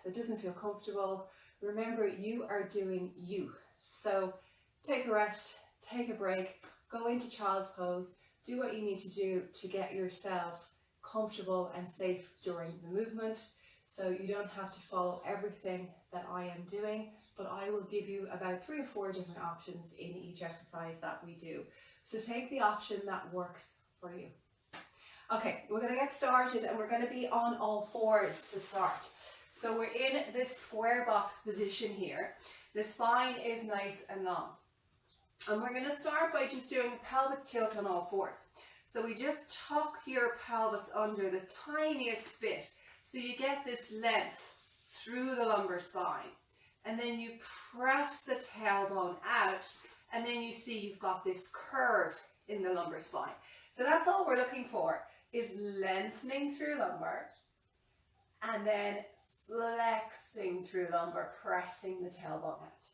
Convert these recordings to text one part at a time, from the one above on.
that doesn't feel comfortable, remember you are doing you. So take a rest, take a break, go into child's pose, do what you need to do to get yourself comfortable and safe during the movement. So you don't have to follow everything that I am doing, but I will give you about 3 or 4 different options in each exercise that we do. So take the option that works for you. Okay, we're going to get started and we're going to be on all fours to start. So we're in this square box position here. The spine is nice and long. And we're going to start by just doing pelvic tilt on all fours. So we just tuck your pelvis under the tiniest bit so you get this length through the lumbar spine. And then you press the tailbone out and then you see you've got this curve in the lumbar spine. So that's all we're looking for, is lengthening through lumbar and then flexing through lumbar, pressing the tailbone out.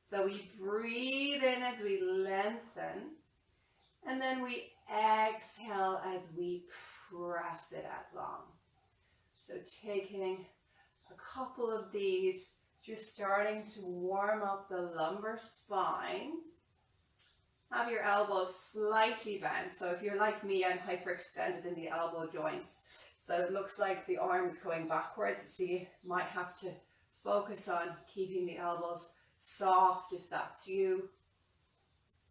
So we breathe in as we lengthen, and then we exhale as we press it out long. So taking a couple of these, just starting to warm up the lumbar spine. Have your elbows slightly bent. So if you're like me, I'm hyperextended in the elbow joints. So it looks like the arm's going backwards. So you might have to focus on keeping the elbows soft if that's you.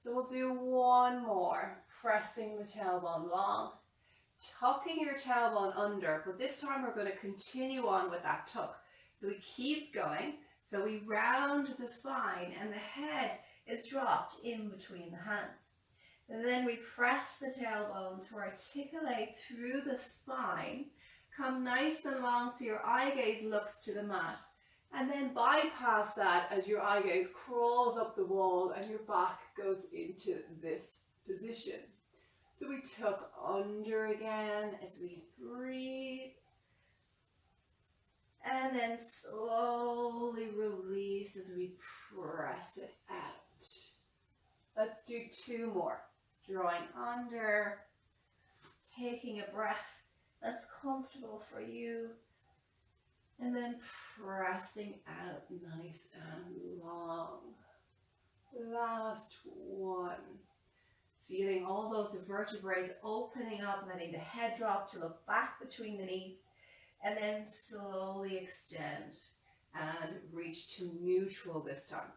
So we'll do one more, pressing the tailbone long, tucking your tailbone under, but this time we're going to continue on with that tuck. So we keep going, so we round the spine and the head is dropped in between the hands. And then we press the tailbone to articulate through the spine, come nice and long so your eye gaze looks to the mat. And then bypass that as your eye gaze crawls up the wall and your back goes into this position. So we tuck under again as we breathe. And then slowly release as we press it out. Let's do 2 more. Drawing under, taking a breath that's comfortable for you. And then pressing out nice and long. Last one. Feeling all those vertebrae opening up, letting the head drop to look back between the knees. And then slowly extend and reach to neutral this time.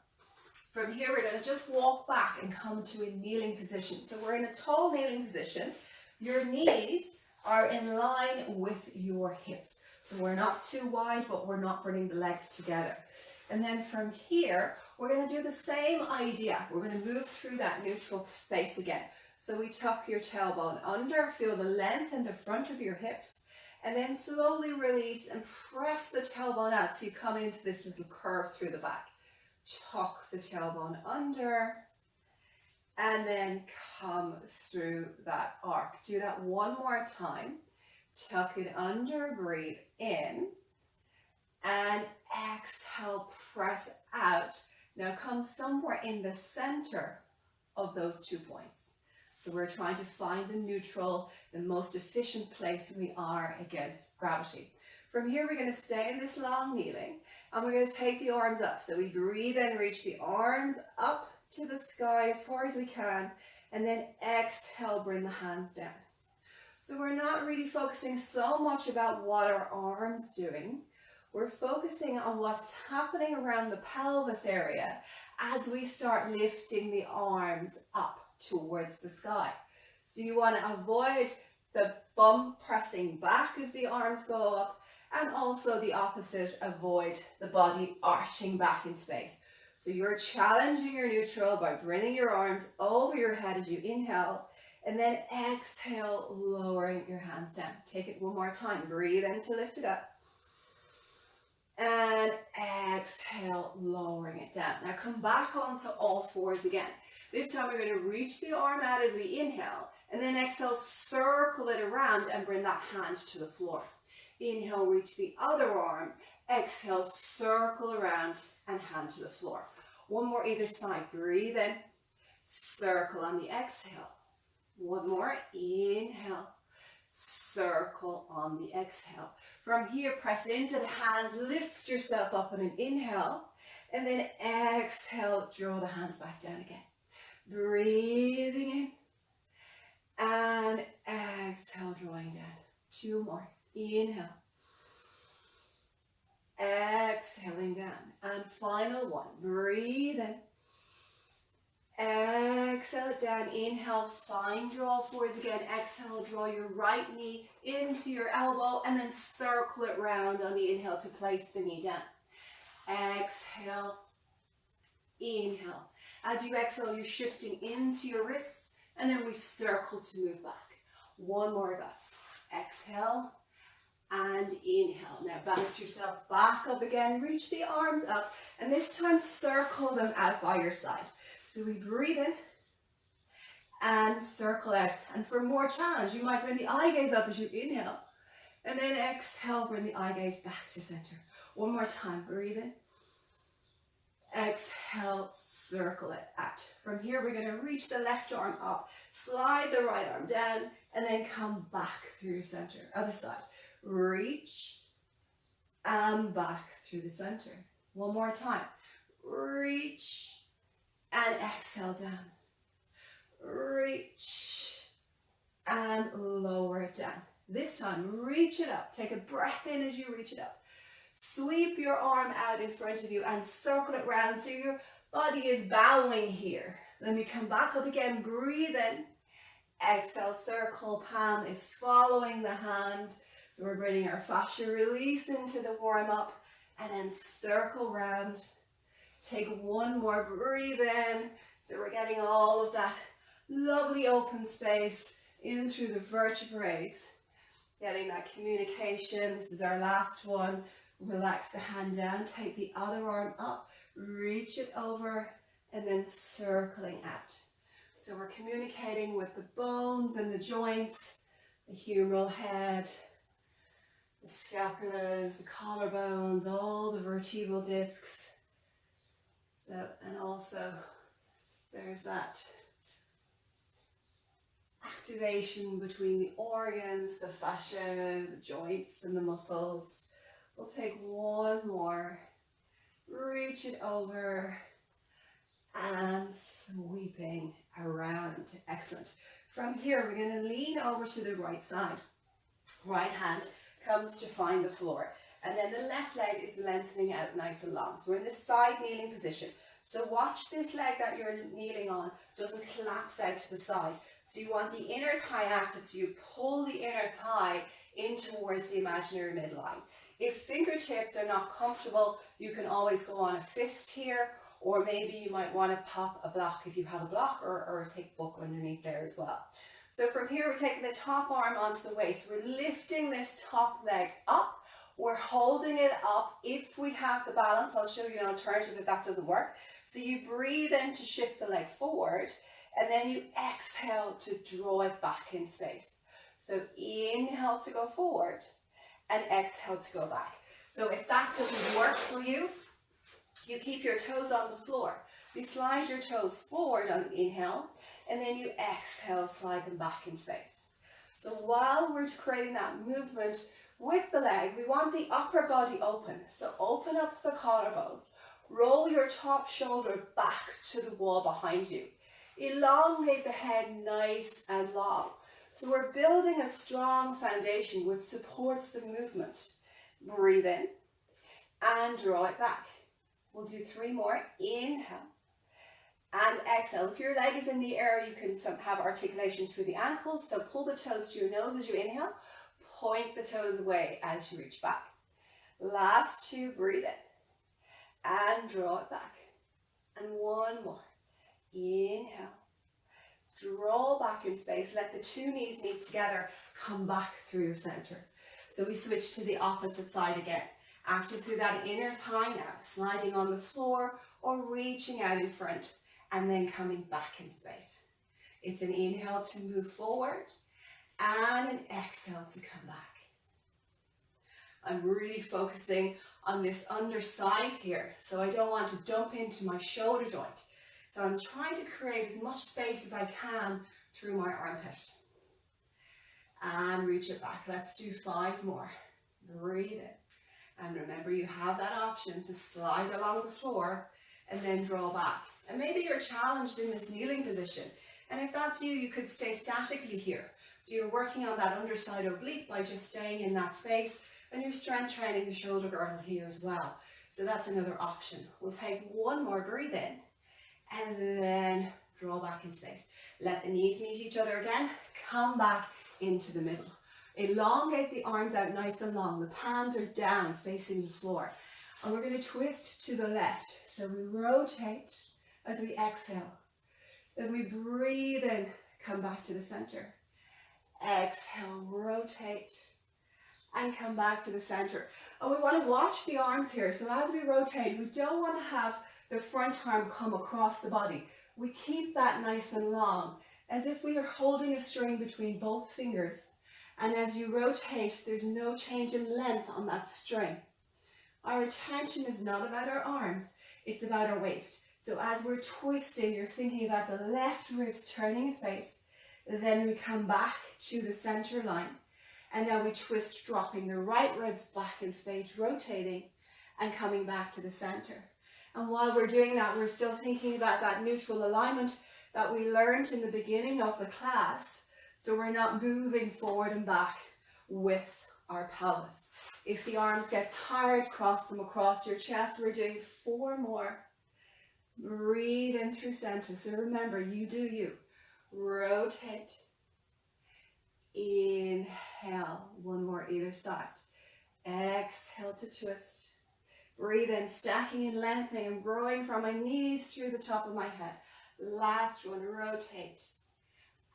From here, we're going to just walk back and come to a kneeling position. So we're in a tall kneeling position. Your knees are in line with your hips. So we're not too wide, but we're not bringing the legs together. And then from here, we're going to do the same idea. We're going to move through that neutral space again. So we tuck your tailbone under, feel the length in the front of your hips, and then slowly release and press the tailbone out so you come into this little curve through the back. Tuck the tailbone under, and then come through that arc. Do that one more time. Tuck it under, breathe in, and exhale, press out. Now come somewhere in the center of those 2 points. So we're trying to find the neutral, the most efficient place we are against gravity. From here, we're going to stay in this long kneeling, and we're going to take the arms up. So we breathe in, reach the arms up to the sky as far as we can, and then exhale, bring the hands down. So we're not really focusing so much about what our arms doing. We're focusing on what's happening around the pelvis area as we start lifting the arms up towards the sky. So you want to avoid the bum pressing back as the arms go up, and also the opposite, avoid the body arching back in space. So you're challenging your neutral by bringing your arms over your head as you inhale, and then exhale, lowering your hands down. Take it one more time. Breathe in to lift it up. And exhale, lowering it down. Now come back onto all fours again. This time we're going to reach the arm out as we inhale, and then exhale, circle it around and bring that hand to the floor. Inhale, reach the other arm. Exhale, circle around and hand to the floor. One more either side. Breathe in, circle on the exhale. One more, inhale, circle on the exhale. From here, press into the hands, lift yourself up on an inhale, and then exhale, draw the hands back down again. Breathing in, and exhale, drawing down. 2 more. Inhale. Exhaling down. And final one. Breathe in. Exhale it down. Inhale, fine draw forwards again. Exhale, draw your right knee into your elbow and then circle it round on the inhale to place the knee down. Exhale. Inhale. As you exhale, you're shifting into your wrists, and then we circle to move back. 1 more, guys. Exhale and inhale. Now bounce yourself back up again. Reach the arms up, and this time circle them out by your side. So we breathe in and circle out. And for more challenge, you might bring the eye gaze up as you inhale, and then exhale, bring the eye gaze back to center. 1 more time. Breathe in. Exhale, circle it out. From here, we're going to reach the left arm up, slide the right arm down, and then come back through your center. Other side. Reach and back through the center. 1 more time. Reach and exhale down. Reach and lower it down. This time, reach it up. Take a breath in as you reach it up. Sweep your arm out in front of you and circle it round so your body is bowing here. Then we come back up again, breathe in. Exhale, circle, palm is following the hand. So we're bringing our fascia release into the warm up, and then circle round. Take 1 more, breathe in. So we're getting all of that lovely open space in through the vertebrae. Getting that communication. This is our last one. Relax the hand down, take the other arm up, reach it over, and then circling out. So we're communicating with the bones and the joints, the humeral head, the scapulas, the collarbones, all the vertebral discs. So, and also there's that activation between the organs, the fascia, the joints, and the muscles. We'll take 1 more, reach it over, and sweeping around. Excellent. From here, we're going to lean over to the right side. Right hand comes to find the floor, and then the left leg is lengthening out nice and long. So we're in this side kneeling position. So watch this leg that you're kneeling on doesn't collapse out to the side. So you want the inner thigh active, so you pull the inner thigh in towards the imaginary midline. If fingertips are not comfortable, you can always go on a fist here, or maybe you might want to pop a block if you have a block, or take book underneath there as well. So from here, we're taking the top arm onto the waist. We're lifting this top leg up. We're holding it up if we have the balance. I'll show you an alternative if that doesn't work. So you breathe in to shift the leg forward, and then you exhale to draw it back in space. So inhale to go forward, and exhale to go back. So if that doesn't work for you, you keep your toes on the floor. You slide your toes forward on the inhale, and then you exhale, slide them back in space. So while we're creating that movement with the leg, we want the upper body open. So open up the collarbone, roll your top shoulder back to the wall behind you. Elongate the head nice and long. So we're building a strong foundation which supports the movement. Breathe in and draw it back. We'll do 3 more. Inhale and exhale. If your leg is in the air, you can have articulation through the ankles. So pull the toes to your nose as you inhale. Point the toes away as you reach back. Last 2, breathe in and draw it back. And 1 more. Inhale. Draw back in space. Let the 2 knees meet together. Come back through your center. So we switch to the opposite side again. Active through that inner thigh now. Sliding on the floor or reaching out in front. And then coming back in space. It's an inhale to move forward. And an exhale to come back. I'm really focusing on this underside here. So I don't want to dump into my shoulder joint. So I'm trying to create as much space as I can through my armpit. and reach it back. Let's do 5 more. Breathe in. And remember, you have that option to slide along the floor and then draw back. And maybe you're challenged in this kneeling position. And if that's you, you could stay statically here. So you're working on that underside oblique by just staying in that space, and you're strength training the shoulder girdle here as well. So that's another option. We'll take 1 more, breathe in, and then draw back in space. Let the knees meet each other again. Come back into the middle. Elongate the arms out nice and long. The palms are down facing the floor. And we're going to twist to the left. So we rotate as we exhale. Then we breathe in, come back to the center. Exhale, rotate, and come back to the center. And we want to watch the arms here. So as we rotate, we don't want to have the front arm come across the body. We keep that nice and long, as if we are holding a string between both fingers. And as you rotate, there's no change in length on that string. Our attention is not about our arms, it's about our waist. So as we're twisting, you're thinking about the left ribs turning in space. Then we come back to the center line. And now we twist, dropping the right ribs back in space, rotating and coming back to the center. And while we're doing that, we're still thinking about that neutral alignment that we learned in the beginning of the class. So we're not moving forward and back with our pelvis. If the arms get tired, cross them across your chest. We're doing 4 more. Breathe in through center. So remember, you do you. Rotate. Inhale. 1 more either side. Exhale to twist. Breathe in, stacking and lengthening and growing from my knees through the top of my head. Last one, rotate.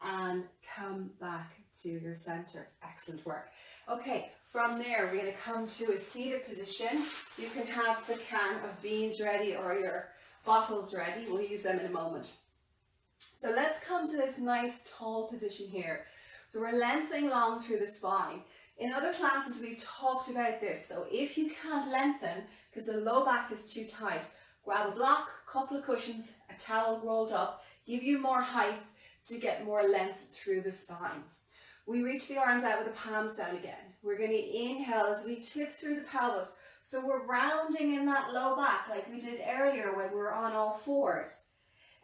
And come back to your center. Excellent work. Okay, from there, we're going to come to a seated position. You can have the can of beans ready or your bottles ready. We'll use them in a moment. So let's come to this nice tall position here. So we're lengthening long through the spine. In other classes, we've talked about this. So if you can't lengthen, because the low back is too tight, grab a block, couple of cushions, a towel rolled up, give you more height to get more length through the spine. We reach the arms out with the palms down again. We're going to inhale as we tip through the pelvis. So we're rounding in that low back like we did earlier when we were on all 4s.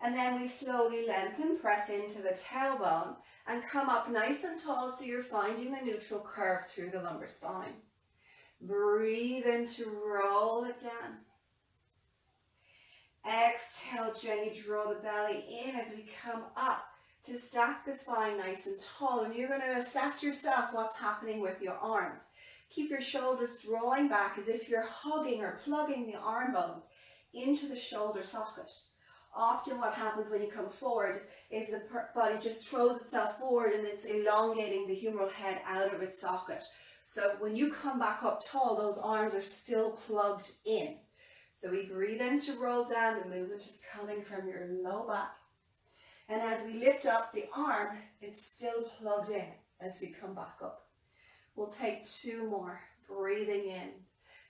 And then we slowly lengthen, press into the tailbone and come up nice and tall so you're finding the neutral curve through the lumbar spine. Breathe in to roll it down. Exhale, gently draw the belly in as we come up to stack the spine nice and tall. And you're going to assess yourself what's happening with your arms. Keep your shoulders drawing back as if you're hugging or plugging the arm bones into the shoulder socket. Often what happens when you come forward is the body just throws itself forward and it's elongating the humeral head out of its socket. So when you come back up tall, those arms are still plugged in. So we breathe in to roll down. The movement is coming from your low back. And as we lift up the arm, it's still plugged in as we come back up. We'll take 2 more, breathing in.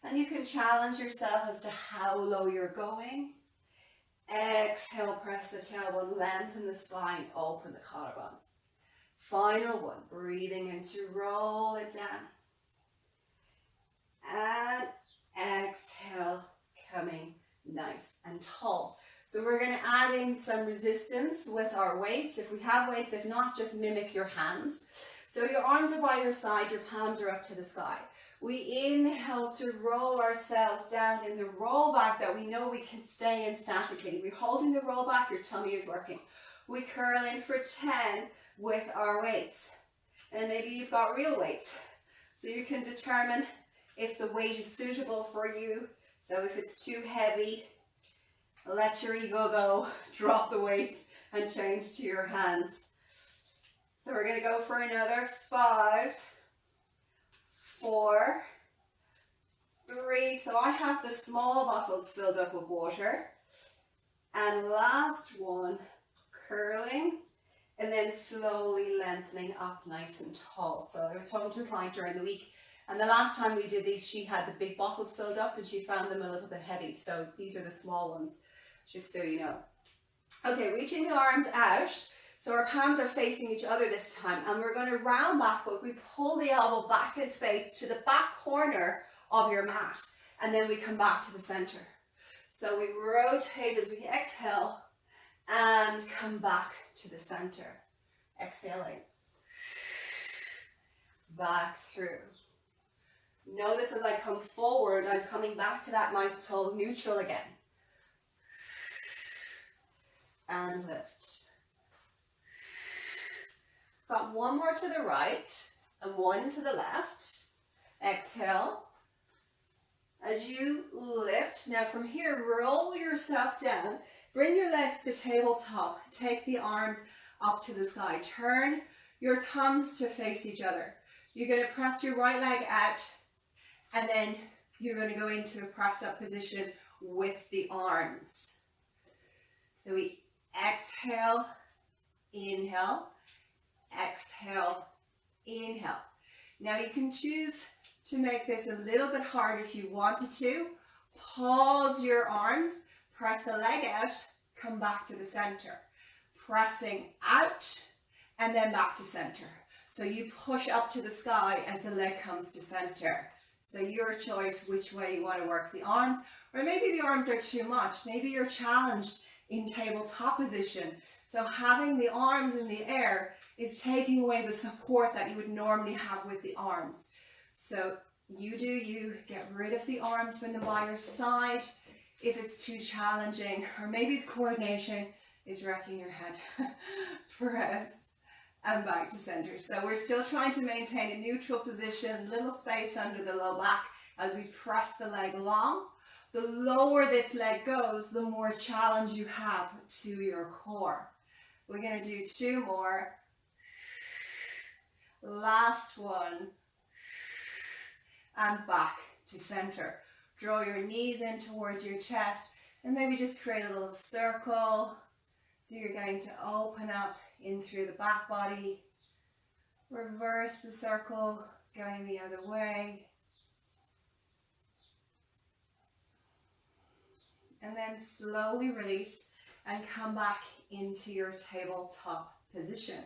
And you can challenge yourself as to how low you're going. Exhale, press the tailbone, lengthen the spine, open the collarbones. Final one, breathing in to roll it down. And exhale, coming nice and tall. So we're going to add in some resistance with our weights. If we have weights, if not, just mimic your hands. So your arms are by your side, your palms are up to the sky. We inhale to roll ourselves down in the roll back that we know we can stay in statically. We're holding the roll back, your tummy is working. We curl in for 10 with our weights. And maybe you've got real weights. So you can determine if the weight is suitable for you. So if it's too heavy, let your ego go, drop the weights and change to your hands. So we're going to go for another 5, 4, 3. So I have the small bottles filled up with water. And last one, curling and then slowly lengthening up nice and tall. So I was talking to a client during the week, and the last time we did these, she had the big bottles filled up and she found them a little bit heavy. So these are the small ones, just so you know. Okay, reaching the arms out. So our palms are facing each other this time, and we're going to round backward. We pull the elbow back in space to the back corner of your mat, and then we come back to the center. So we rotate as we exhale and come back to the center. Exhaling. Back through. Notice as I come forward, I'm coming back to that nice tall neutral again. And lift. Got one more to the right and one to the left. Exhale. As you lift, now from here, roll yourself down. Bring your legs to tabletop. Take the arms up to the sky. Turn your thumbs to face each other. You're going to press your right leg out, and then you're going to go into a press-up position with the arms. So we exhale, inhale, exhale, inhale. Now you can choose to make this a little bit hard if you wanted to. Pause your arms, press the leg out, come back to the center. Pressing out, and then back to center. So you push up to the sky as the leg comes to center. So your choice which way you want to work the arms, or maybe the arms are too much. Maybe you're challenged in tabletop position. So having the arms in the air is taking away the support that you would normally have with the arms. So you do you, get rid of the arms when they're by your side if it's too challenging, or maybe the coordination is wrecking your head. Press and back to center. So we're still trying to maintain a neutral position, little space under the low back as we press the leg along. The lower this leg goes, the more challenge you have to your core. We're going to do two more. Last one. And back to center. Draw your knees in towards your chest and maybe just create a little circle. So you're going to open up in through the back body. Reverse the circle, going the other way. And then slowly release and come back into your tabletop position.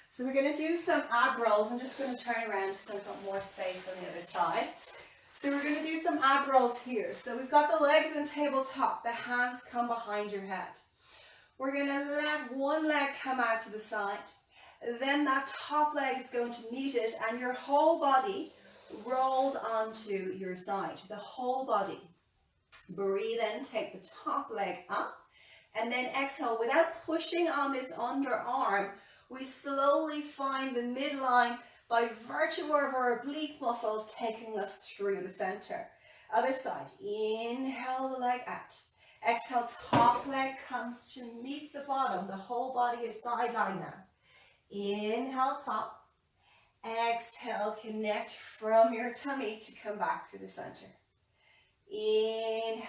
So we're going to do some ab rolls. I'm just going to turn around so I've got more space on the other side. So we're going to do some ab rolls here. So we've got the legs in tabletop. The hands come behind your head. We're going to let one leg come out to the side. Then that top leg is going to meet it and your whole body rolls onto your side. The whole body. Breathe in, take the top leg up. And then exhale without pushing on this underarm. We slowly find the midline by virtue of our oblique muscles taking us through the center. Other side. Inhale the leg out. Exhale, top leg comes to meet the bottom. The whole body is sideline now. Inhale, top. Exhale, connect from your tummy to come back to the center. Inhale.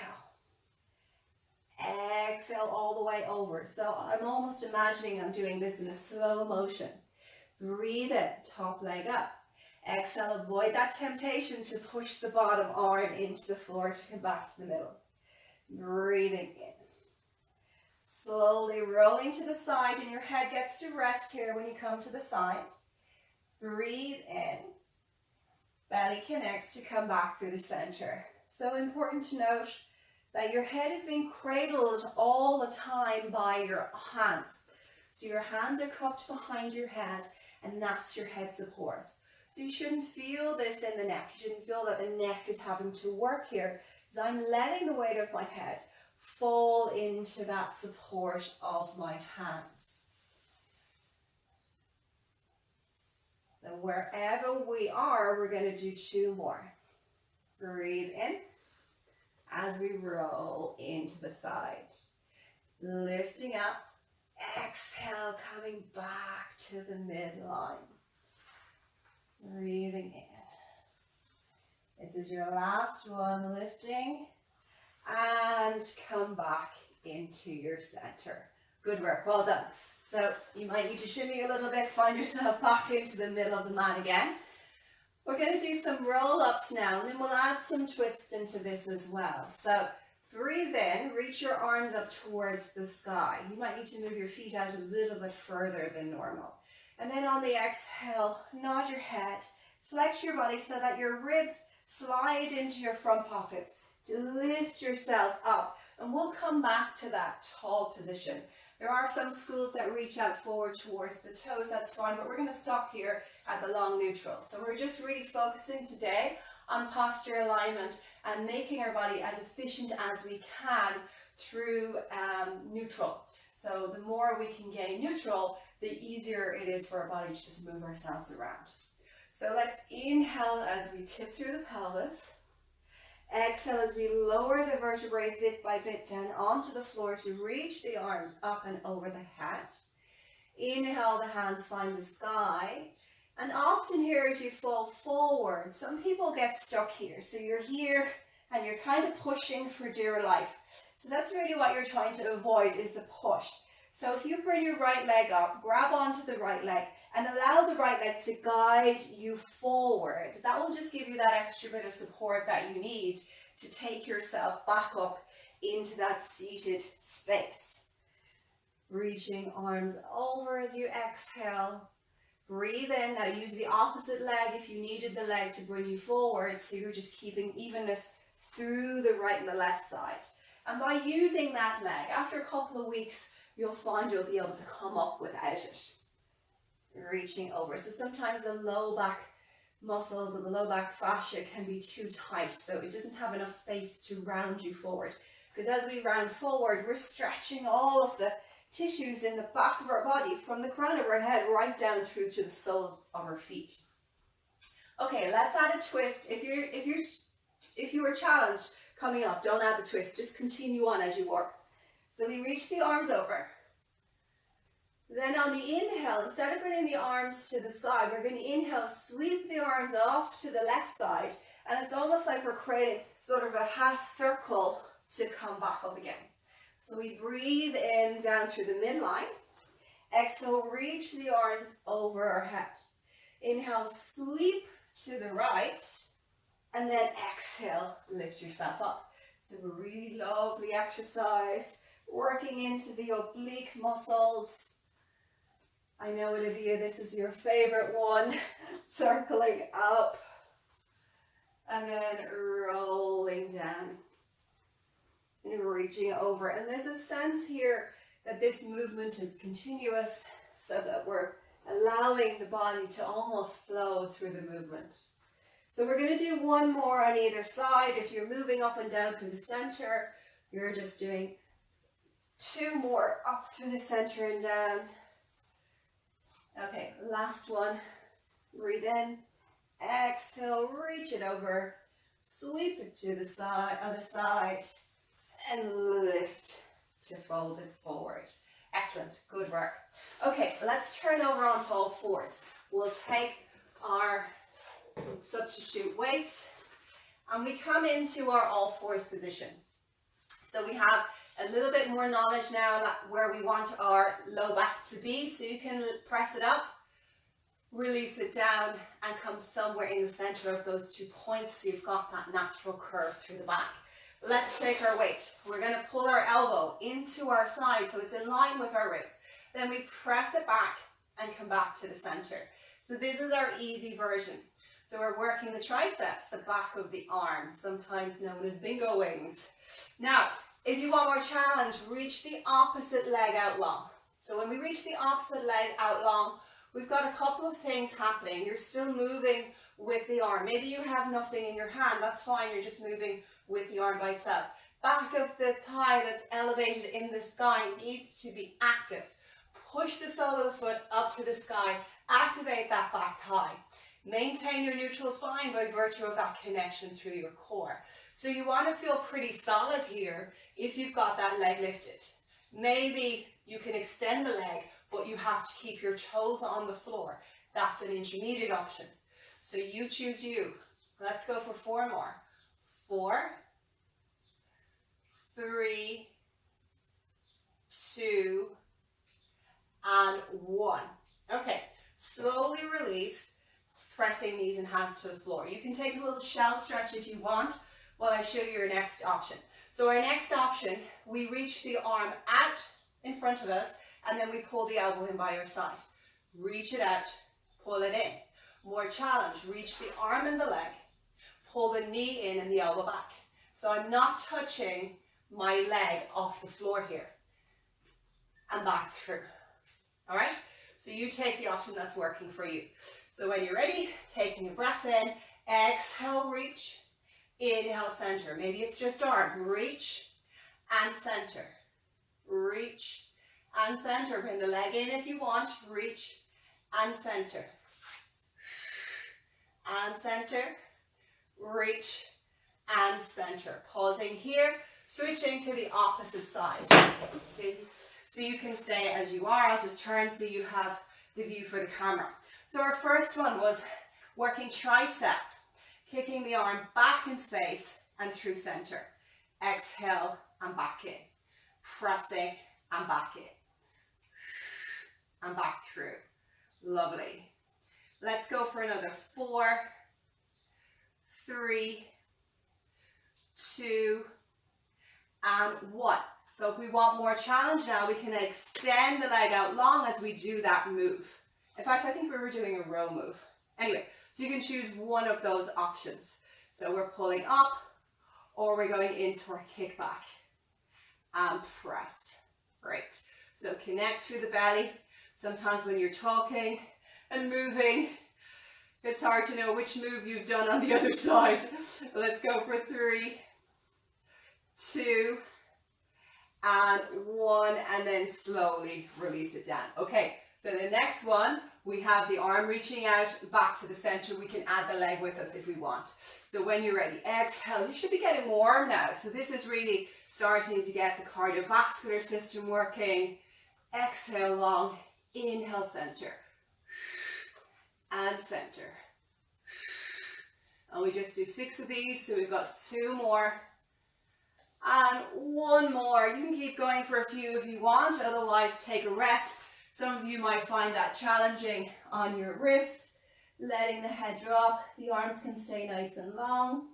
Exhale all the way over. So I'm almost imagining I'm doing this in a slow motion. Breathe in, top leg up. Exhale, avoid that temptation to push the bottom arm into the floor to come back to the middle. Breathing in. Slowly rolling to the side and your head gets to rest here when you come to the side. Breathe in. Belly connects to come back through the center. So important to note that your head is being cradled all the time by your hands. So your hands are cupped behind your head and that's your head support. So you shouldn't feel this in the neck. You shouldn't feel that the neck is having to work here. Because I'm letting the weight of my head fall into that support of my hands. So wherever we are, we're going to do two more. Breathe in as we roll into the side. Lifting up. Exhale, coming back to the midline. Breathing in. This is your last one, lifting and come back into your center. Good work, well done. So you might need to shimmy a little bit, find yourself back into the middle of the mat again. We're going to do some roll-ups now, and then we'll add some twists into this as well. So Breathe in, reach your arms up towards the sky. You might need to move your feet out a little bit further than normal. And then on the exhale, nod your head, flex your body so that your ribs slide into your front pockets to lift yourself up. And we'll come back to that tall position. There are some schools that reach out forward towards the toes, that's fine, but we're going to stop here at the long neutral. So we're just really focusing today on posture alignment and making our body as efficient as we can through neutral. So the more we can gain neutral, the easier it is for our body to just move ourselves around. So let's inhale as we tip through the pelvis. Exhale as we lower the vertebrae bit by bit down onto the floor to reach the arms up and over the head. Inhale, the hands find the sky. And often here as you fall forward, some people get stuck here. So you're here and you're kind of pushing for dear life. So that's really what you're trying to avoid, is the push. So if you bring your right leg up, grab onto the right leg and allow the right leg to guide you forward. That will just give you that extra bit of support that you need to take yourself back up into that seated space. Reaching arms over as you exhale. Breathe in. Now use the opposite leg if you needed the leg to bring you forward, so you're just keeping evenness through the right and the left side. And by using that leg, after a couple of weeks, you'll find you'll be able to come up without it. Reaching over. So sometimes the low back muscles and the low back fascia can be too tight, so it doesn't have enough space to round you forward. Because as we round forward, we're stretching all of the tissues in the back of our body, from the crown of our head right down through to the sole of our feet. Okay, let's add a twist. If you were challenged coming up, don't add the twist. Just continue on as you work. So we reach the arms over. Then on the inhale, instead of bringing the arms to the sky, we're going to inhale, sweep the arms off to the left side, and it's almost like we're creating sort of a half circle to come back up again. So we breathe in down through the midline. Exhale, reach the arms over our head. Inhale, sweep to the right, and then exhale, lift yourself up. So a really lovely exercise, working into the oblique muscles. I know, Olivia, this is your favorite one. Circling up and then rolling down and reaching over. And there's a sense here that this movement is continuous, so that we're allowing the body to almost flow through the movement. So we're going to do one more on either side. If you're moving up and down through the center, you're just doing two more up through the center and down. Okay, last one. Breathe in, exhale, reach it over, sweep it to the side, other side, and lift to fold it forward. Excellent, good work. Okay, let's turn over onto all fours. We'll take our substitute weights and we come into our all fours position. So we have a little bit more knowledge now where we want our low back to be, so you can press it up, release it down, and come somewhere in the center of those 2 points, so you've got that natural curve through the back. Let's take our weight. We're going to pull our elbow into our side so it's in line with our wrist. Then we press it back and come back to the center. So this is our easy version. So we're working the triceps, the back of the arm, sometimes known as bingo wings. Now, if you want more challenge, reach the opposite leg out long. So when we reach the opposite leg out long, we've got a couple of things happening. You're still moving with the arm. Maybe you have nothing in your hand, that's fine, you're just moving with the arm by itself. Back of the thigh that's elevated in the sky needs to be active. Push the sole of the foot up to the sky, activate that back thigh. Maintain your neutral spine by virtue of that connection through your core. So you want to feel pretty solid here if you've got that leg lifted. Maybe you can extend the leg, but you have to keep your toes on the floor. That's an intermediate option. So you choose you. Let's go for 4 more. 4, 3, 2, and 1. Okay, slowly release, pressing knees and hands to the floor. You can take a little shell stretch if you want while I show you your next option. So our next option, we reach the arm out in front of us, and then we pull the elbow in by your side. Reach it out, pull it in. More challenge, reach the arm and the leg, pull the knee in and the elbow back. So I'm not touching my leg off the floor here. And back through. All right? So you take the option that's working for you. So when you're ready, taking a breath in, exhale, reach, inhale, center. Maybe it's just arm, reach and center. Reach and center. Bring the leg in if you want, reach and center. And center, reach and center. Pausing here, switching to the opposite side. So you can stay as you are. I'll just turn so you have the view for the camera. So our first one was working tricep, kicking the arm back in space and through center. Exhale and back in. Pressing and back in. And back through. Lovely. Let's go for another 4, 3, 2, and 1. So if we want more challenge now, we can extend the leg out long as we do that move. In fact, I think we were doing a row move. Anyway, so you can choose one of those options. So we're pulling up, or we're going into our kick back. And press. Great. So connect through the belly. Sometimes when you're talking and moving, it's hard to know which move you've done on the other side. Let's go for 3, 2, and 1, and then slowly release it down. Okay, so the next one, we have the arm reaching out back to the center. We can add the leg with us if we want. So when you're ready, exhale. You should be getting warm now. So this is really starting to get the cardiovascular system working. Exhale long, inhale center. And center. And we just do 6 of these, so we've got 2 more. And 1 more. You can keep going for a few if you want, otherwise take a rest. Some of you might find that challenging on your wrists, letting the head drop. The arms can stay nice and long.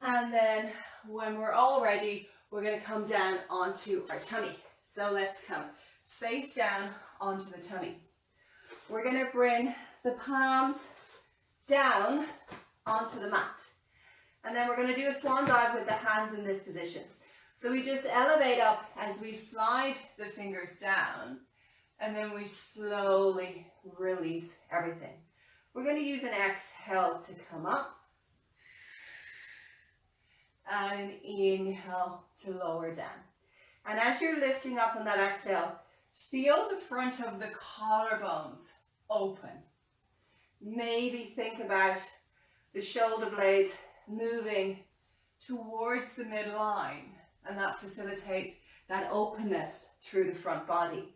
And then when we're all ready, we're going to come down onto our tummy. So let's come face down onto the tummy. We're going to bring the palms down onto the mat. And then we're going to do a swan dive with the hands in this position. So we just elevate up as we slide the fingers down, and then we slowly release everything. We're going to use an exhale to come up, and an inhale to lower down. And as you're lifting up on that exhale, feel the front of the collarbones open. Maybe think about the shoulder blades moving towards the midline, and that facilitates that openness through the front body.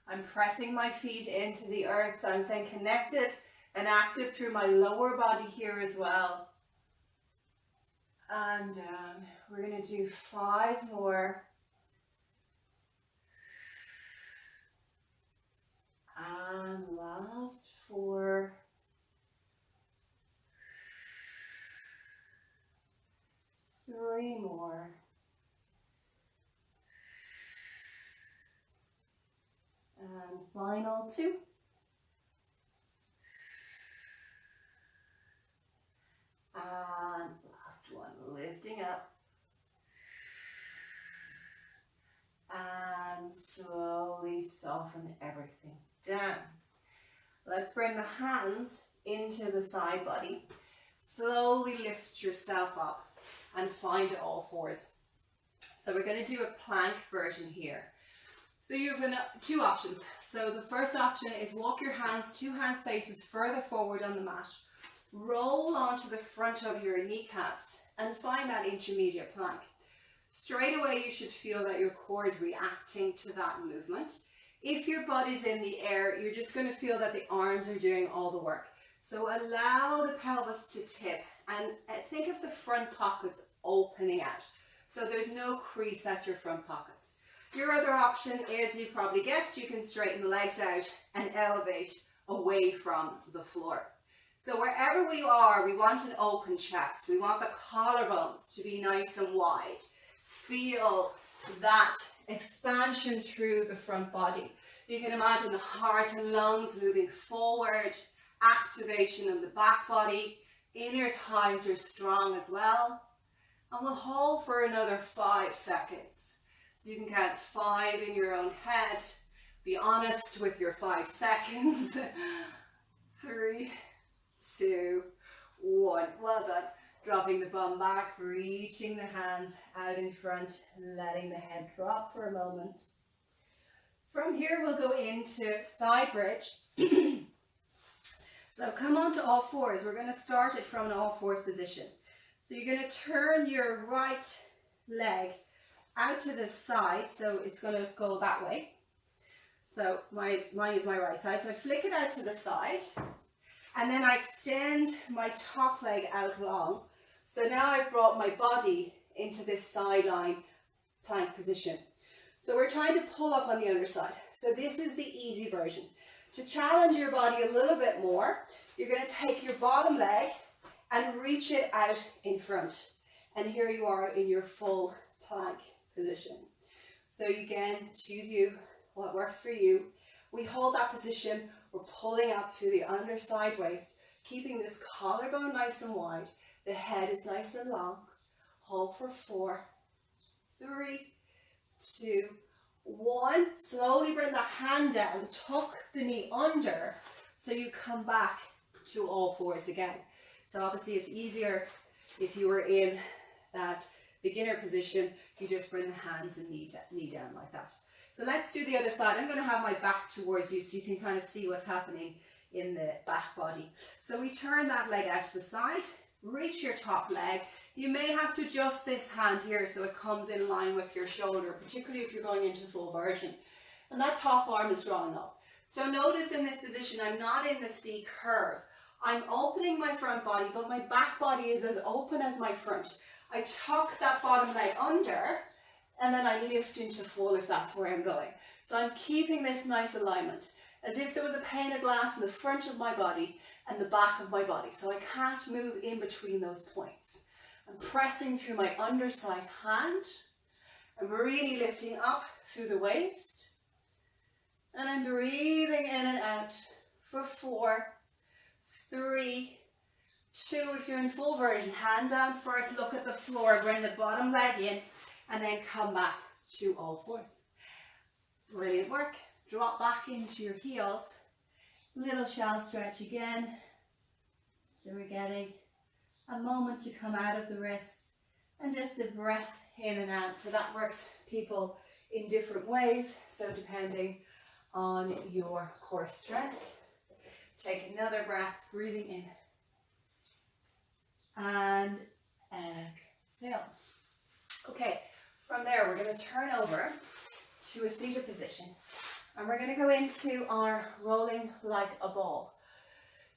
I'm pressing my feet into the earth, so I'm staying connected and active through my lower body here as well. And down. We're going to do 5 more. And last 4. 3 more. And final 2. And last one, lifting up. And slowly soften everything down. Let's bring the hands into the side body. Slowly lift yourself up and find all fours. So we're going to do a plank version here. So you have 2 options. So the first option is walk your hands, 2 hand spaces further forward on the mat. Roll onto the front of your kneecaps and find that intermediate plank. Straight away you should feel that your core is reacting to that movement. If your body's in the air, you're just going to feel that the arms are doing all the work. So allow the pelvis to tip and think of the front pockets opening out. So there's no crease at your front pockets. Your other option is, you've probably guessed, you can straighten the legs out and elevate away from the floor. So wherever we are, we want an open chest. We want the collarbones to be nice and wide. Feel that expansion through the front body. You can imagine the heart and lungs moving forward, activation in the back body. Inner thighs are strong as well. And we'll hold for another 5 seconds. So you can count 5 in your own head. Be honest with your 5 seconds. 3, 2, 1. Well done. Dropping the bum back, reaching the hands out in front, letting the head drop for a moment. From here, we'll go into side bridge. So come on to all fours. We're going to start it from an all fours position. So you're going to turn your right leg out to the side. So it's going to go that way. So mine is my right side. So I flick it out to the side. And then I extend my top leg out long. So now I've brought my body into this sideline plank position. So we're trying to pull up on the underside. So this is the easy version. To challenge your body a little bit more, you're going to take your bottom leg and reach it out in front. And here you are in your full plank position. So again, choose what works for you. We hold that position. We're pulling up through the underside waist, keeping this collarbone nice and wide. The head is nice and long. Hold for 4, 3, 2, 1. Slowly bring the hand down, tuck the knee under, so you come back to all fours again. So obviously it's easier if you were in that beginner position, you just bring the hands and knee down like that. So let's do the other side. I'm going to have my back towards you so you can kind of see what's happening in the back body. So we turn that leg out to the side, reach your top leg. You may have to adjust this hand here so it comes in line with your shoulder, particularly if you're going into full version. And that top arm is drawn up. So notice in this position, I'm not in the C curve. I'm opening my front body, but my back body is as open as my front. I tuck that bottom leg under, and then I lift into full if that's where I'm going. So I'm keeping this nice alignment, as if there was a pane of glass in the front of my body and the back of my body. So I can't move in between those points. I'm pressing through my underside hand. I'm really lifting up through the waist. And I'm breathing in and out for 4, 3, 2. If you're in full version, hand down first, look at the floor, bring the bottom leg in, and then come back to all fours. Brilliant work. Drop back into your heels. Little shell stretch again. So we're getting a moment to come out of the wrists and just a breath in and out. So that works people in different ways. So depending on your core strength. Take another breath, breathing in. And exhale. Okay, from there we're going to turn over to a seated position. And we're going to go into our rolling like a ball.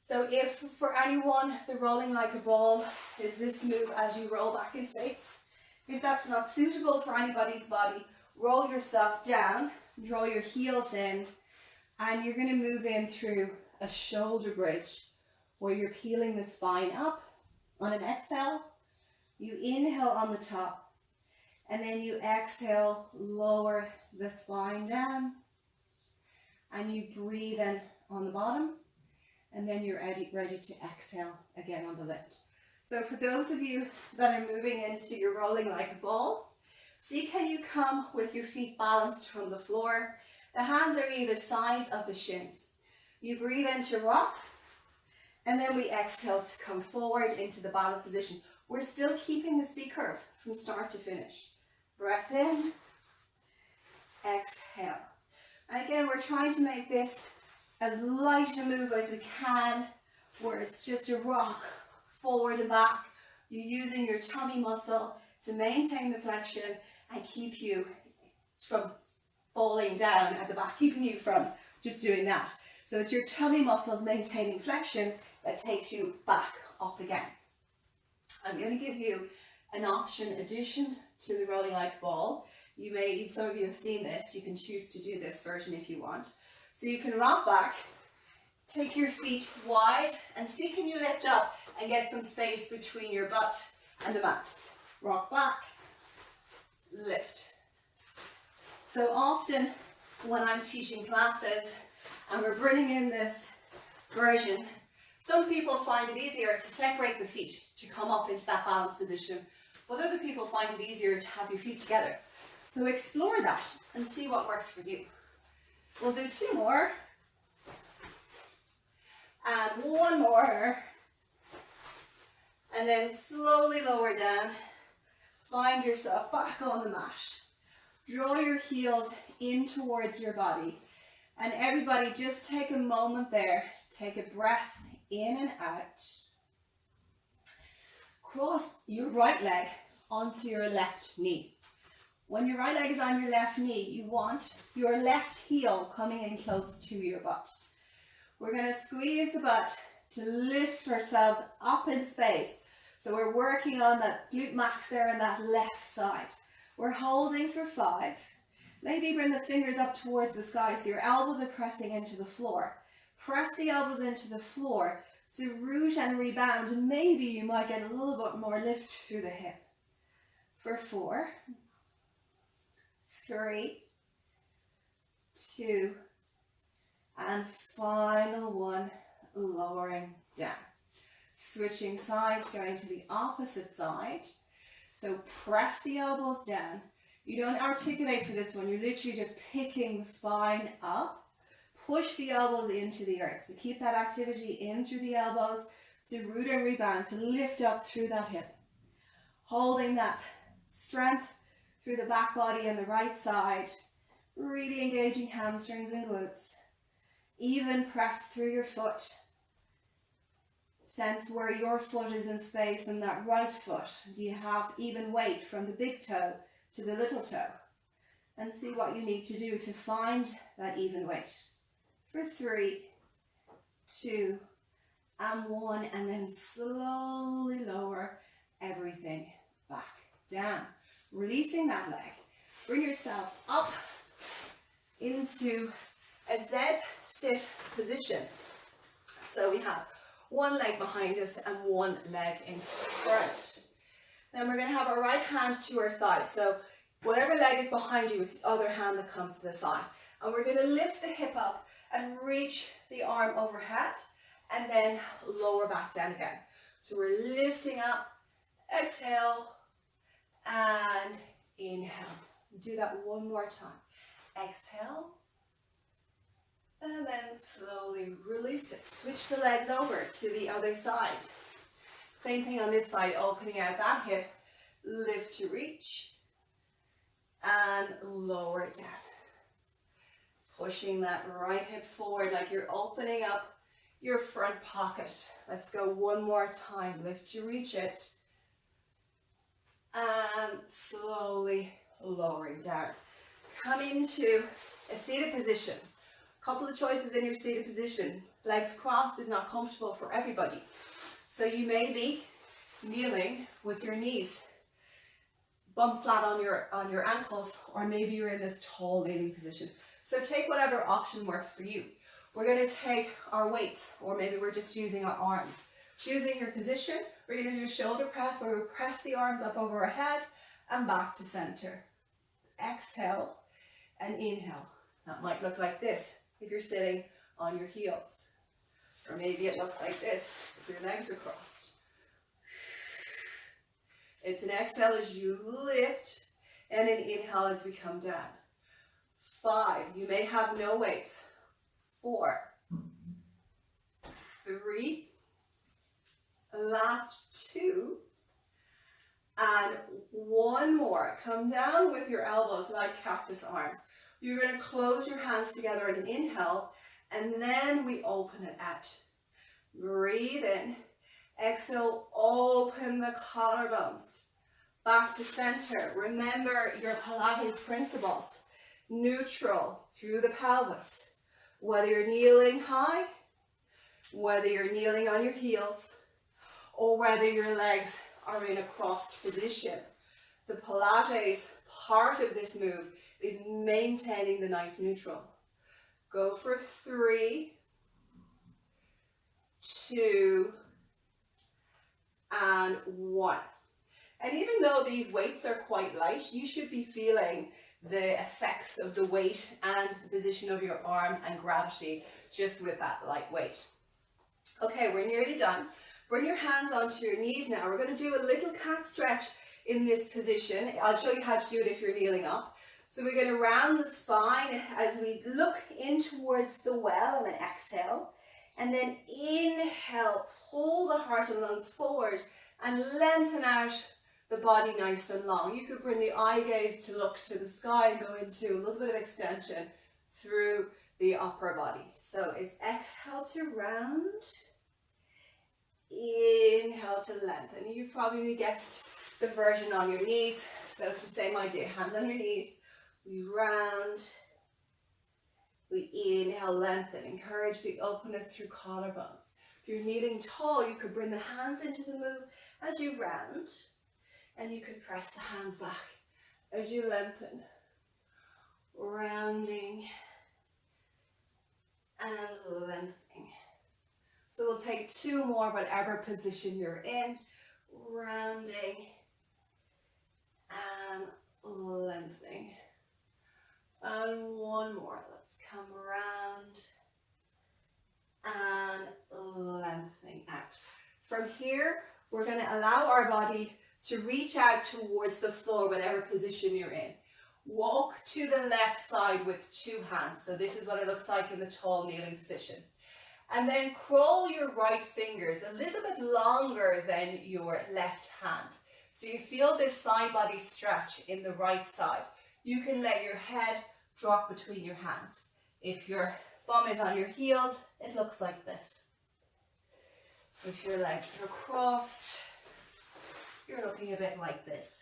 So if for anyone the rolling like a ball is this move as you roll back in space, if that's not suitable for anybody's body, roll yourself down, draw your heels in, and you're going to move in through a shoulder bridge where you're peeling the spine up. On an exhale, you inhale on the top, and then you exhale, lower the spine down, and you breathe in on the bottom, and then you're ready to exhale again on the lift. So for those of you that are moving into your rolling like a ball, see can you come with your feet balanced from the floor. The hands are either sides of the shins. You breathe in to rock, and then we exhale to come forward into the balanced position. We're still keeping the C curve from start to finish. Breath in, exhale. And again, we're trying to make this as light a move as we can, where it's just a rock forward and back. You're using your tummy muscle to maintain the flexion and keep you from falling down at the back, keeping you from just doing that. So it's your tummy muscles maintaining flexion that takes you back up again. I'm going to give you an option addition to the rolling like ball. Some of you have seen this, you can choose to do this version if you want. So you can rock back Take your feet wide and see, can you lift up and get some space between your butt and the mat. Rock back, lift. So often when I'm teaching classes and we're bringing in this version, some people find it easier to separate the feet to come up into that balanced position, but other people find it easier to have your feet together. So explore that and see what works for you. We'll do 2 more. And 1 more. And then slowly lower down. Find yourself back on the mat. Draw your heels in towards your body. And everybody just take a moment there. Take a breath in and out. Cross your right leg onto your left knee. When your right leg is on your left knee, you want your left heel coming in close to your butt. We're going to squeeze the butt to lift ourselves up in space. So we're working on that glute max there on that left side. We're holding for 5. Maybe bring the fingers up towards the sky so your elbows are pressing into the floor. Press the elbows into the floor to root and rebound, and maybe you might get a little bit more lift through the hip. For 4, 3, 2, and final 1, lowering down. Switching sides, going to the opposite side. So press the elbows down. You don't articulate for this one, you're literally just picking the spine up. Push the elbows into the earth. So keep that activity in through the elbows to root and rebound, to lift up through that hip. Holding that strength through the back body and the right side. Really engaging hamstrings and glutes. Even press through your foot. Sense where your foot is in space and that right foot. Do you have even weight from the big toe to the little toe? And see what you need to do to find that even weight. For 3, 2, and 1, and then slowly lower everything back down. Releasing that leg. Bring yourself up into a Z-sit position. So we have 1 leg behind us and 1 leg in front. Then we're going to have our right hand to our side. So whatever leg is behind you, it's the other hand that comes to the side. And we're going to lift the hip up and reach the arm overhead and then lower back down again. So we're lifting up, exhale, and inhale. Do that 1 more time. Exhale, and then slowly release it. Switch the legs over to the other side. Same thing on this side, opening out that hip, lift to reach, and lower it down. Pushing that right hip forward like you're opening up your front pocket. Let's go 1 more time. Lift to reach it. And slowly lowering down. Come into a seated position. A couple of choices in your seated position. Legs crossed is not comfortable for everybody. So you may be kneeling with your knees bump flat on your ankles, or maybe you're in this tall kneeling position. So take whatever option works for you. We're going to take our weights, or maybe we're just using our arms. Choosing your position, we're going to do a shoulder press where we press the arms up over our head and back to center. Exhale and inhale. That might look like this if you're sitting on your heels. Or maybe it looks like this if your legs are crossed. It's an exhale as you lift and an inhale as we come down. 5, you may have no weights. 4, 3, last 2, and 1 more. Come down with your elbows like cactus arms. You're going to close your hands together in an inhale, and then we open it out. Breathe in. Exhale, open the collarbones. Back to center. Remember your Pilates principles. Neutral through the pelvis. Whether you're kneeling high, whether you're kneeling on your heels, or whether your legs are in a crossed position. The Pilates part of this move is maintaining the nice neutral. Go for 3, 2, and 1. And even though these weights are quite light, you should be feeling the effects of the weight and the position of your arm and gravity just with that light weight. Okay, we're nearly done. Bring your hands onto your knees now. We're going to do a little cat stretch in this position. I'll show you how to do it if you're kneeling up. So we're going to round the spine as we look in towards the well on an exhale. And then inhale, pull the heart and lungs forward and lengthen out the body nice and long. You could bring the eye gaze to look to the sky and go into a little bit of extension through the upper body. So it's exhale to round, inhale to lengthen. You've probably guessed the version on your knees, so it's the same idea. Hands on your knees, we round, we inhale, lengthen. Encourage the openness through collarbones. If you're kneeling tall, you could bring the hands into the move as you round, and you could press the hands back as you lengthen, rounding and lengthening. So we'll take 2 more, whatever position you're in, rounding and lengthening. And 1 more, let's come around and lengthening out. From here, we're going to allow our body to reach out towards the floor, whatever position you're in. Walk to the left side with 2 hands. So this is what it looks like in the tall kneeling position. And then crawl your right fingers a little bit longer than your left hand. So you feel this side body stretch in the right side. You can let your head drop between your hands. If your bum is on your heels, it looks like this. If your legs are crossed, you're looking a bit like this.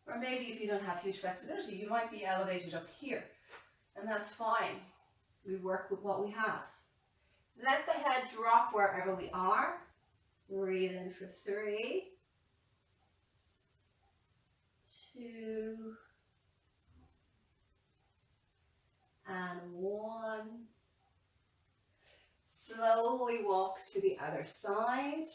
Or maybe if you don't have huge flexibility, you might be elevated up here. And that's fine. We work with what we have. Let the head drop wherever we are. Breathe in for 3, 2, and 1. Slowly walk to the other side.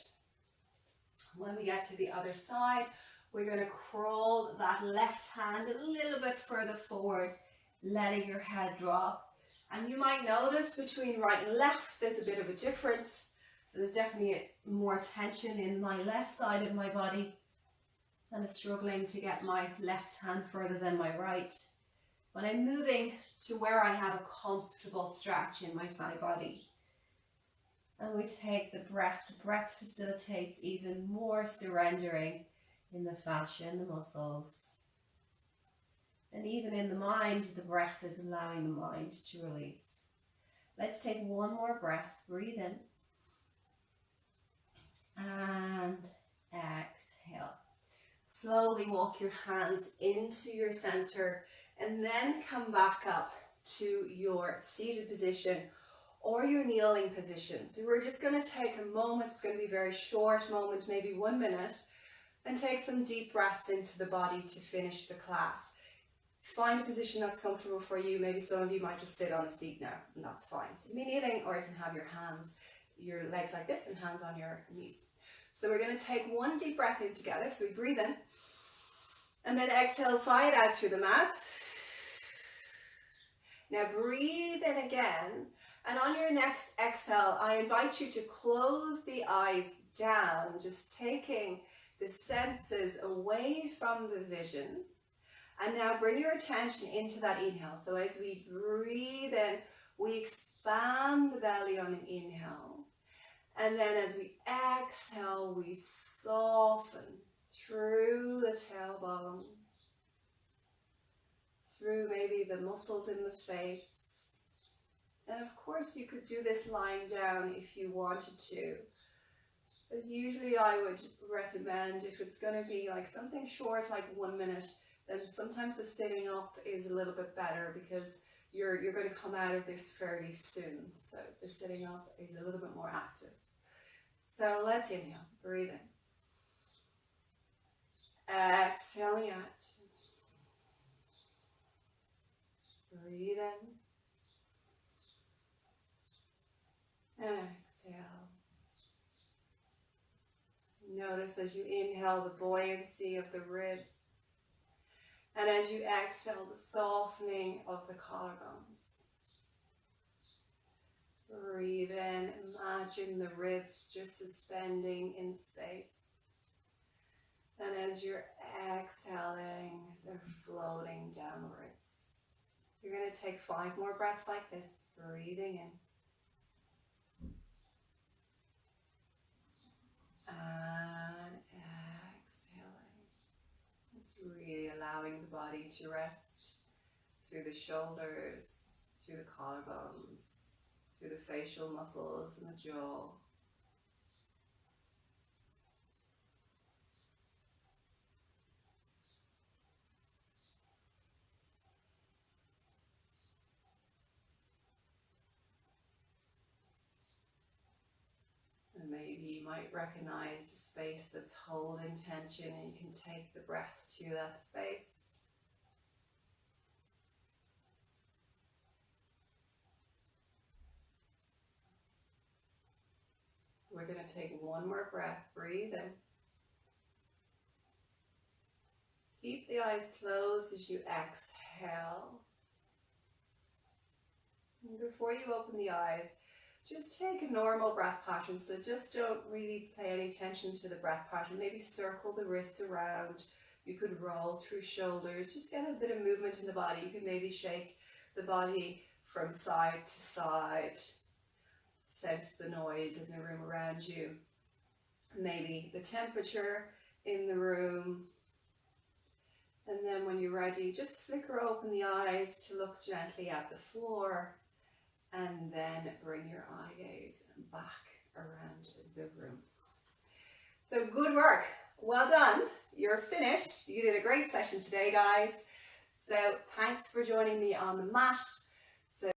When we get to the other side, we're going to crawl that left hand a little bit further forward, letting your head drop. And you might notice between right and left, there's a bit of a difference. There's definitely more tension in my left side of my body, and I'm struggling to get my left hand further than my right. But I'm moving to where I have a comfortable stretch in my side body. And we take the breath. The breath facilitates even more surrendering in the fascia and the muscles. And even in the mind, the breath is allowing the mind to release. Let's take 1 more breath. Breathe in. And exhale. Slowly walk your hands into your center and then come back up to your seated position or your kneeling position. So we're just going to take a moment. It's going to be a very short moment, maybe 1 minute, and take some deep breaths into the body to finish the class. Find a position that's comfortable for you. Maybe some of you might just sit on a seat now, and that's fine. So you can be kneeling, or you can have your hands, your legs like this, and hands on your knees. So we're going to take 1 deep breath in together. So we breathe in, and then exhale, sigh it out through the mouth. Now breathe in again, and on your next exhale, I invite you to close the eyes down, just taking the senses away from the vision. And now bring your attention into that inhale. So as we breathe in, we expand the belly on an inhale. And then as we exhale, we soften through the tailbone, through maybe the muscles in the face. And of course, you could do this lying down if you wanted to. But usually I would recommend, if it's going to be like something short, like 1 minute, then sometimes the sitting up is a little bit better because you're going to come out of this fairly soon. So the sitting up is a little bit more active. So let's inhale, breathe in. Exhaling out. Breathe in. Exhale. Notice as you inhale the buoyancy of the ribs. And as you exhale, the softening of the collarbones. Breathe in, imagine the ribs just suspending in space. And as you're exhaling, they're floating downwards. You're going to take 5 more breaths like this, breathing in. And exhaling. Just really allowing the body to rest through the shoulders, through the collarbones, through the facial muscles and the jaw. And maybe you might recognize the space that's holding tension, and you can take the breath to that space. We're going to take 1 more breath. Breathe in. Keep the eyes closed as you exhale. And before you open the eyes, just take a normal breath pattern. So just don't really pay any attention to the breath pattern. Maybe circle the wrists around. You could roll through shoulders. Just get a bit of movement in the body. You can maybe shake the body from side to side. Sense the noise in the room around you. Maybe the temperature in the room. And then when you're ready, just flicker open the eyes to look gently at the floor. And then bring your eye gaze back around the room. So good work. Well done. You're finished. You did a great session today, guys. So thanks for joining me on the mat.